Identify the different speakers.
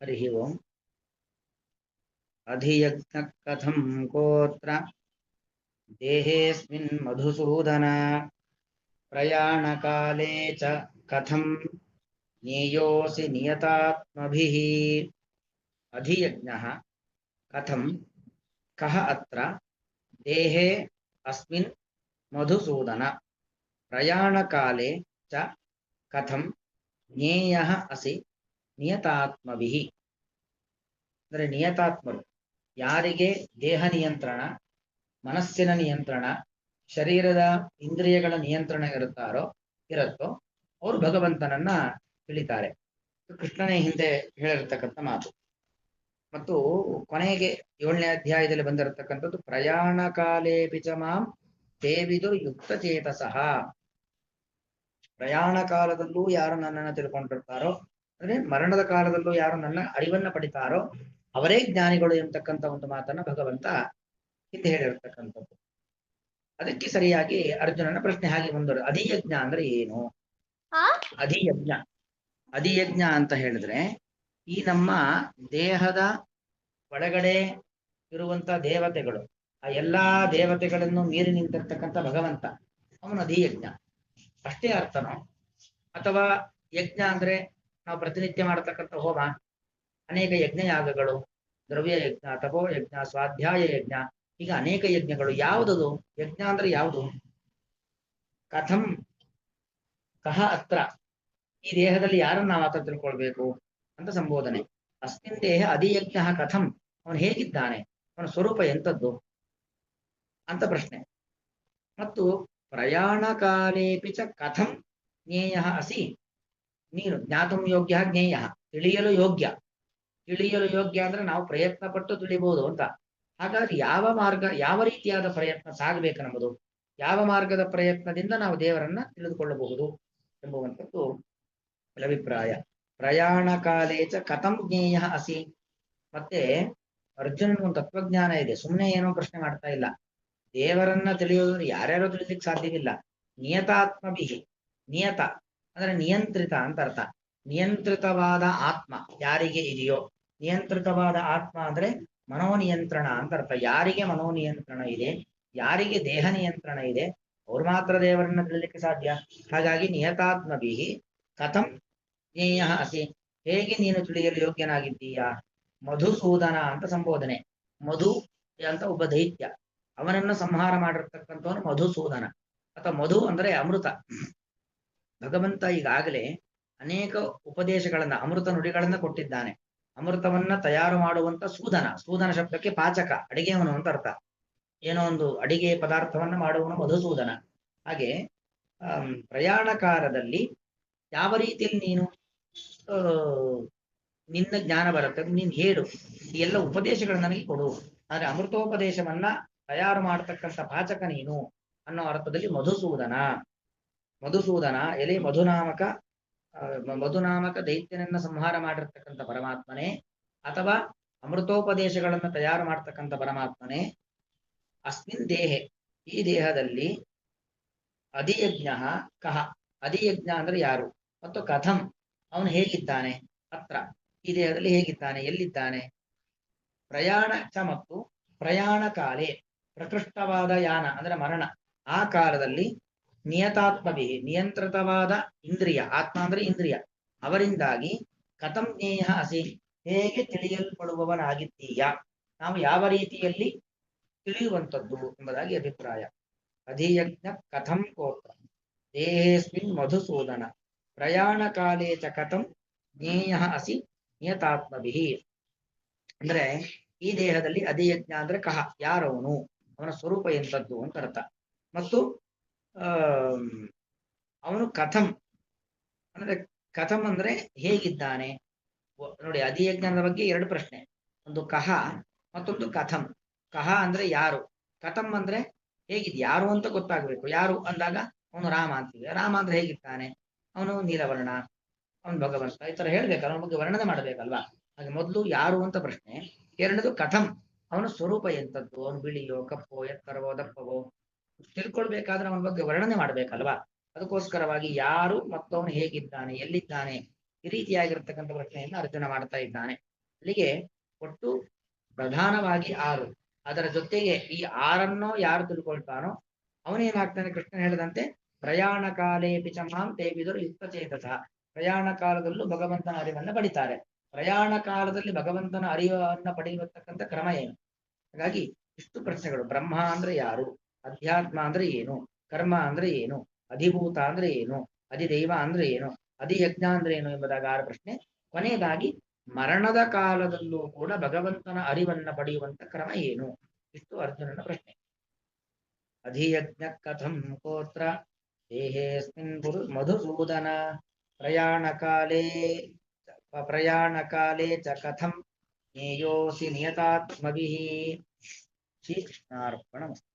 Speaker 1: हरि ओम अधियज्ञ कथं कोत्र देहेऽस्मिन् मधुसूदन प्रयाणकाले च कथं ज्ञेयोऽसि नियतात्मभिः अधियज्ञः कथं कः अत्र देहे अस्मिन् मधुसूदन प्रयाणकाले च कथं ज्ञेयः असि नियतात्मभिः ಅಂದರೆ ನಿಯತಾತ್ಮರು ಯಾರಿಗೆ ದೇಹ ನಿಯಂತ್ರಣ ಮನಸ್ಸಿನ ನಿಯಂತ್ರಣ ಶರೀರದ ಇಂದ್ರಿಯಗಳ ನಿಯಂತ್ರಣ ಇರುತ್ತೋ ಅವರು ಭಗವಂತನನ್ನ ತಿಳಿತಾರೆ. ಕೃಷ್ಣನೇ ಹಿಂದೆ ಹೇಳಿರ್ತಕ್ಕಂಥ ಮಾತು. ಮತ್ತು ಕೊನೆಗೆ 7ನೇ ಅಧ್ಯಾಯದಲ್ಲಿ ಬಂದಿರತಕ್ಕಂಥದ್ದು ಪ್ರಯಾಣ ಕಾಲೇ ಪಿಚ ಮಾಂ ದೇವಿದು ಯುಕ್ತ ಚೇತಸಃ. ಪ್ರಯಾಣ ಕಾಲದಲ್ಲೂ ಯಾರು ನನ್ನನ್ನು ತಿಳ್ಕೊಂಡಿರ್ತಾರೋ ಅಂದ್ರೆ ಮರಣದ ಕಾಲದಲ್ಲೂ ಯಾರು ನನ್ನ ಅರಿವನ್ನ ಪಡಿತಾರೋ ಅವರೇ ಜ್ಞಾನಿಗಳು ಎಂಬತಕ್ಕಂಥ ಒಂದು ಮಾತನ್ನ ಭಗವಂತ ಹಿಂದೆ ಹೇಳಿರ್ತಕ್ಕಂಥದ್ದು. ಅದಕ್ಕೆ ಸರಿಯಾಗಿ ಅರ್ಜುನನ ಪ್ರಶ್ನೆ ಹಾಗೆ ಮುಂದುವರೆದ ಅಧಿಯಜ್ಞ ಅಂದ್ರೆ ಏನು? ಅಧಿಯಜ್ಞ ಅಧಿಯಜ್ಞ ಅಂತ ಹೇಳಿದ್ರೆ ಈ ನಮ್ಮ ದೇಹದ ಒಳಗಡೆ ಇರುವಂತ ದೇವತೆಗಳು, ಆ ಎಲ್ಲಾ ದೇವತೆಗಳನ್ನು ಮೀರಿ ನಿಂತಿರ್ತಕ್ಕಂಥ ಭಗವಂತ ಅವನು ಅಧಿಯಜ್ಞ ಅಷ್ಟೇ ಅರ್ಥನೋ? ಅಥವಾ ಯಜ್ಞ ಅಂದ್ರೆ ನಾವು ಪ್ರತಿನಿತ್ಯ ಮಾಡತಕ್ಕಂಥ ಹೋಮ, ಅನೇಕ ಯಜ್ಞ ಯಾಗಗಳು, ದ್ರವ್ಯ ಯಜ್ಞ, ತಪೋ ಯಜ್ಞ, ಸ್ವಾಧ್ಯಾಯ ಯಜ್ಞ, ಈಗ ಅನೇಕ ಯಜ್ಞಗಳು. ಯಾವುದದು ಯಜ್ಞ ಅಂದ್ರೆ ಯಾವುದು? ಕಥಂ ಕಹ ಅತ್ರ, ಈ ದೇಹದಲ್ಲಿ ಯಾರನ್ನು ನಾವು ಆತ ತಿಳ್ಕೊಳ್ಬೇಕು ಅಂತ ಸಂಬೋಧನೆ. ಅಸ್ಮಿನ್ ದೇಹ ಅಧಿಯಜ್ಞ ಕಥಂ, ಅವನು ಹೇಗಿದ್ದಾನೆ, ಅವನ ಸ್ವರೂಪ ಎಂಥದ್ದು ಅಂತ ಪ್ರಶ್ನೆ. ಮತ್ತು ಪ್ರಯಾಣ ಕಾಲೇಪಿ ಚ ಕಥಂ ಜ್ಞೇಯ ಅಸಿ, ನೀನು ಜ್ಞಾತುಂ ಯೋಗ್ಯ ಜ್ಞೇಯ, ತಿಳಿಯಲು ಯೋಗ್ಯ. ತಿಳಿಯಲು ಯೋಗ್ಯ ಅಂದ್ರೆ ನಾವು ಪ್ರಯತ್ನ ಪಟ್ಟು ತಿಳಿಬಹುದು ಅಂತ. ಹಾಗಾದ್ರೆ ಯಾವ ಮಾರ್ಗ, ಯಾವ ರೀತಿಯಾದ ಪ್ರಯತ್ನ ಸಾಗಬೇಕು ನಮ್ಮದು, ಯಾವ ಮಾರ್ಗದ ಪ್ರಯತ್ನದಿಂದ ನಾವು ದೇವರನ್ನ ತಿಳಿದುಕೊಳ್ಳಬಹುದು ಎಂಬುವಂಥದ್ದು ಅಭಿಪ್ರಾಯ. ಪ್ರಯಾಣ ಕಾಲೇ ಚ ಕಥಂ ಜ್ಞೇಯ ಅಸಿ. ಮತ್ತೆ ಅರ್ಜುನನ ಒಂದು ತತ್ವಜ್ಞಾನ ಇದೆ, ಸುಮ್ಮನೆ ಏನೋ ಪ್ರಶ್ನೆ ಮಾಡ್ತಾ ಇಲ್ಲ. ದೇವರನ್ನ ತಿಳಿಯೋದ್ರೆ ಯಾರ್ಯಾರೋ ತಿಳಿಲಿಕ್ಕೆ ಸಾಧ್ಯವಿಲ್ಲ. ನಿಯತಾತ್ಮಭಿಹಿ, ನಿಯತ ಅಂದ್ರೆ ನಿಯಂತ್ರಿತ ಅಂತ ಅರ್ಥ. ನಿಯಂತ್ರಿತವಾದ ಆತ್ಮ ಯಾರಿಗೆ ಇದೆಯೋ, ನಿಯಂತ್ರಿತವಾದ ಆತ್ಮ ಅಂದ್ರೆ ಮನೋನಿಯಂತ್ರಣ ಅಂತ ಅರ್ಥ. ಯಾರಿಗೆ ಮನೋನಿಯಂತ್ರಣ ಇದೆ, ಯಾರಿಗೆ ದೇಹ ನಿಯಂತ್ರಣ ಇದೆ, ಅವ್ರು ಮಾತ್ರ ದೇವರನ್ನ ತಿಳಿಲಿಕ್ಕೆ ಸಾಧ್ಯ. ಹಾಗಾಗಿ ನಿಯತಾತ್ಮಭಿಹಿ ಕಥಂ ಜ್ಞೇಯ ಅಸಿ, ಹೇಗೆ ನೀನು ತಿಳಿಯಲು ಯೋಗ್ಯನಾಗಿದ್ದೀಯಾ. ಮಧುಸೂದನ ಅಂತ ಸಂಬೋಧನೆ. ಮಧು ಅಂತ ಒಬ್ಬ ದೈತ್ಯ, ಅವನನ್ನು ಸಂಹಾರ ಮಾಡಿರ್ತಕ್ಕಂಥವನು ಮಧುಸೂದನ. ಅಥವಾ ಮಧು ಅಂದ್ರೆ ಅಮೃತ. ಭಗವಂತ ಈಗಾಗಲೇ ಅನೇಕ ಉಪದೇಶಗಳನ್ನ, ಅಮೃತ ನುಡಿಗಳನ್ನ ಕೊಟ್ಟಿದ್ದಾನೆ. ಅಮೃತವನ್ನ ತಯಾರು ಮಾಡುವಂತ ಸೂದನ, ಸೂದನ ಶಬ್ದಕ್ಕೆ ಪಾಚಕ, ಅಡಿಗೆಯವನು ಅಂತ ಅರ್ಥ. ಏನೋ ಒಂದು ಅಡಿಗೆ ಪದಾರ್ಥವನ್ನ ಮಾಡುವವನು ಮಧುಸೂದನ. ಹಾಗೆ ಪ್ರಯಾಣ ಕಾಲದಲ್ಲಿ ಯಾವ ರೀತಿಯಲ್ಲಿ ನೀನು ನಿನ್ನ ಜ್ಞಾನ ಬರುತ್ತೆ ನೀನು ಹೇಳು, ಈ ಎಲ್ಲ ಉಪದೇಶಗಳು ನನಗೆ ಕೊಡು. ಆದ್ರೆ ಅಮೃತೋಪದೇಶವನ್ನ ತಯಾರು ಮಾಡತಕ್ಕಂಥ ಪಾಚಕ ನೀನು ಅನ್ನೋ ಅರ್ಥದಲ್ಲಿ ಮಧುಸೂದನ. ಮಧುಸೂದನ ಎಲೆ ಮಧುನಾಮಕ, ಮಧುನಾಮಕ ದೈತ್ಯನನ್ನ ಸಂಹಾರ ಮಾಡಿರ್ತಕ್ಕಂಥ ಪರಮಾತ್ಮನೇ, ಅಥವಾ ಅಮೃತೋಪದೇಶಗಳನ್ನು ತಯಾರು ಮಾಡ್ತಕ್ಕಂಥ ಪರಮಾತ್ಮನೇ. ಅಸ್ಮಿನ್ ದೇಹೆ, ಈ ದೇಹದಲ್ಲಿ ಅಧಿಯಜ್ಞ ಕಹ, ಅಧಿಯಜ್ಞ ಅಂದ್ರೆ ಯಾರು, ಮತ್ತು ಕಥಂ ಅವನು ಹೇಗಿದ್ದಾನೆ, ಅತ್ರ ಈ ದೇಹದಲ್ಲಿ ಹೇಗಿದ್ದಾನೆ, ಎಲ್ಲಿದ್ದಾನೆ. ಪ್ರಯಾಣ ಚ, ಮತ್ತು ಪ್ರಯಾಣ ಕಾಲೇ, ಪ್ರಕೃಷ್ಟವಾದ ಯಾನ ಅಂದ್ರೆ ಮರಣ, ಆ ಕಾಲದಲ್ಲಿ ನಿಯತಾತ್ಮಭಿ, ನಿಯಂತ್ರಿತವಾದ ಇಂದ್ರಿಯ, ಆತ್ಮ ಅಂದ್ರೆ ಇಂದ್ರಿಯ, ಅವರಿಂದಾಗಿ ಕಥಂ ಜ್ಞೇಯ ಅಸಿ, ಹೇಗೆ ತಿಳಿಯಲ್ಪಡುವವನಾಗಿದ್ದೀಯಾ, ನಾವು ಯಾವ ರೀತಿಯಲ್ಲಿ ತಿಳಿಯುವಂಥದ್ದು ಎಂಬುದಾಗಿ ಅಭಿಪ್ರಾಯ. ಅಧಿಯಜ್ಞ ಕಥಂ ಕೋತ್ರ ದೇಹೇಸ್ಮಿನ್ ಮಧುಸೂದನ ಪ್ರಯಾಣ ಕಾಲೇ ಚ ಕಥಂ ಜ್ಞೇಯ ಅಸಿ ನಿಯತಾತ್ಮಭಿ. ಅಂದ್ರೆ ಈ ದೇಹದಲ್ಲಿ ಅಧಿಯಜ್ಞ ಅಂದ್ರೆ ಕಹ, ಯಾರವನು, ಅವನ ಸ್ವರೂಪ ಎಂಥದ್ದು ಅಂತ ಅರ್ಥ. ಮತ್ತು ಅವನು ಕಥಂ ಅಂದ್ರೆ, ಕಥಂ ಅಂದ್ರೆ ಹೇಗಿದ್ದಾನೆ. ನೋಡಿ, ಅಧಿಯಜ್ಞಾನದ ಬಗ್ಗೆ 2 ಪ್ರಶ್ನೆ, ಒಂದು ಕಹ ಮತ್ತೊಂದು ಕಥಂ. ಕಹ ಅಂದ್ರೆ ಯಾರು, ಕಥಂ ಅಂದ್ರೆ ಹೇಗಿದ್, ಯಾರು ಅಂತ ಗೊತ್ತಾಗ್ಬೇಕು. ಯಾರು ಅಂದಾಗ ಅವನು ರಾಮ ಅಂತೀವಿ, ರಾಮ ಅಂದ್ರೆ ಹೇಗಿದ್ದಾನೆ, ಅವನು ನೀಲವರ್ಣ, ಅವನು ಭಗವಂತ, ಈ ತರ ಹೇಳ್ಬೇಕಲ್ಲ, ಅವನ ಬಗ್ಗೆ ವರ್ಣನೆ ಮಾಡ್ಬೇಕಲ್ವಾ. ಹಾಗೆ ಮೊದಲು ಯಾರು ಅಂತ ಪ್ರಶ್ನೆ, ಎರಡನೇದು ಕಥಂ, ಅವನ ಸ್ವರೂಪ ಎಂಥದ್ದು, ಅವನು ಬಿಳಿಯೋ ಕಪ್ಪೋ ಎತ್ತರವೋ ದಪ್ಪವೋ ತಿಳ್ಕೊಳ್ಬೇಕಾದ್ರೆ ಅವನ ಬಗ್ಗೆ ವರ್ಣನೆ ಮಾಡ್ಬೇಕಲ್ವಾ. ಅದಕ್ಕೋಸ್ಕರವಾಗಿ ಯಾರು ಮತ್ತು ಅವನು ಹೇಗಿದ್ದಾನೆ, ಎಲ್ಲಿದ್ದಾನೆ, ಈ ರೀತಿಯಾಗಿರ್ತಕ್ಕಂಥ ಪ್ರಶ್ನೆಯನ್ನು ಅರ್ಜುನ ಮಾಡ್ತಾ ಇದ್ದಾನೆ. ಅಲ್ಲಿಗೆ ಒಟ್ಟು ಪ್ರಧಾನವಾಗಿ 6. ಅದರ ಜೊತೆಗೆ ಈ 6 ಯಾರು ತಿಳ್ಕೊಳ್ತಾನೋ ಅವನೇನಾಗ್ತಾನೆ, ಕೃಷ್ಣ ಹೇಳಿದಂತೆ ಪ್ರಯಾಣ ಕಾಲೇ ಪಿಚಮಾಂ ತೇ ವಿದುರು ಯುಕ್ತ ಚೇತಸ. ಪ್ರಯಾಣ ಕಾಲದಲ್ಲೂ ಭಗವಂತನ ಅರಿವನ್ನ ಪಡಿತಾರೆ. ಪ್ರಯಾಣ ಕಾಲದಲ್ಲಿ ಭಗವಂತನ ಅರಿವನ್ನ ಪಡೆಯತಕ್ಕಂಥ ಕ್ರಮ ಏನು? ಹಾಗಾಗಿ ಇಷ್ಟು ಪ್ರಶ್ನೆಗಳು. ಬ್ರಹ್ಮ ಅಂದ್ರೆ ಯಾರು? ಅಧ್ಯಾತ್ಮ ಅಂದ್ರೆ ಏನು? ಕರ್ಮ ಅಂದ್ರೆ ಏನು? ಅಧಿಭೂತ ಅಂದ್ರೆ ಏನು? ಅಧಿದೈವ ಅಂದ್ರೆ ಏನು? ಅಧಿಯಜ್ಞ ಅಂದ್ರೆ ಏನು ಎಂಬುದಾಗಿ 6 ಪ್ರಶ್ನೆ. ಕೊನೆಯದಾಗಿ ಮರಣದ ಕಾಲದಲ್ಲೂ ಕೂಡ ಭಗವಂತನ ಅರಿವನ್ನ ಪಡೆಯುವಂತ ಕ್ರಮ ಏನು? ಇಷ್ಟು ಅರ್ಜುನನ ಪ್ರಶ್ನೆ. ಅಧಿಯಜ್ಞ ಕಥಂ ಕೋತ್ರ ದೇಹೇಸ್ಮಿನ್ ಮಧುಸೂದನ ಪ್ರಯಾಣ ಕಾಲೇ ಚ ಕಥಂ ಜ್ಞೇಯೋಸಿ ನಿಯತಾತ್ಮಭಿಃ. ಶ್ರೀಕೃಷ್ಣಾರ್ಪಣಮಸ್ತು.